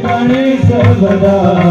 ગણેશ બધા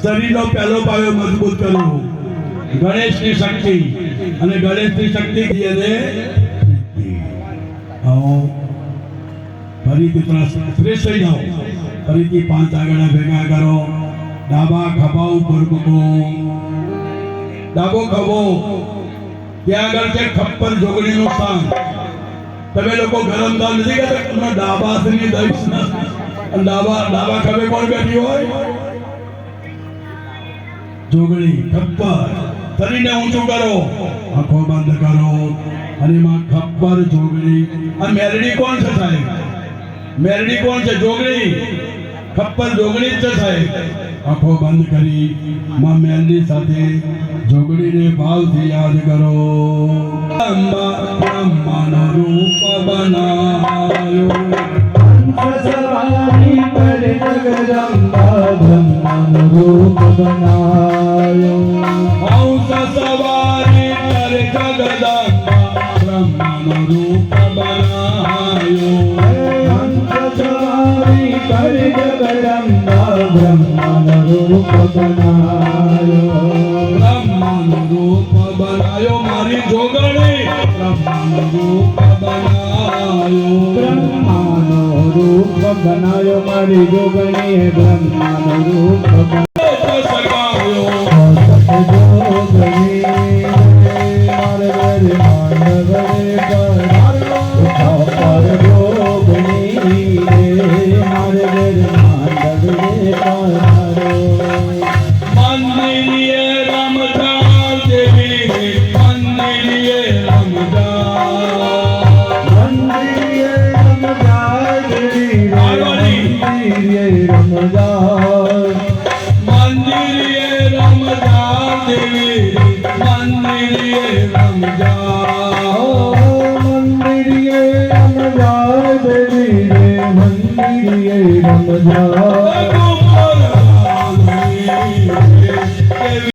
શરીરનો પહેલો પાયો મજબૂત કરવો, ગણેશની શક્તિ અને ગણેશની શક્તિ ફરીથી શ્રેષ્ઠ થઈ જાઓ. ફરીથી 5 આંગળા ભેગા કરો, ડાબા ખભા ઉપર મૂકો, ડાબો ખભો ત્યાં આગળ છે ખપ્પર જોગણીનું સ્થાન. તમે લોકો ગરમ દાળ નથી કરતા, ડાબા હાથની દઈશ ડાબા ખભે કોણ બેઠી હોય? જોગણી ખપ્પર. શરીરને ઊંચું કરો, આંખો બંધ કરો અને માં ખપ્પર જોગણી. આ મેલડી કોણ છે સાહેબ? મેલડી કોણ છે? જોગણી. ખપ્પર જોગણી જ છે સાહેબ. આંખો બંધ કરી માં મેલડી સાથે જોગણીને ભાવથી યાદ કરો. બ્રહ્માનો રૂપ બનાયો, સવારી પર જગદંબા બ્રહ્માનો રૂપ બનાયો. હંસ સવારી પર જગદંબા બ્રહ્માનો રૂપ બનાયો. હંસ સવારી પર જગદંબા બ્રહ્માનો રૂપ બનાયો. બ્રહ્માનો રૂપ બનાયો મારી જોગણી. બ્રહ્માનો રૂપ બનાયો. બ્રહ્માનો રૂપ બનાયો મારી જોગણીએ. બ્રહ્માનો રૂપ બનાયો. મંદિરે રમ જા.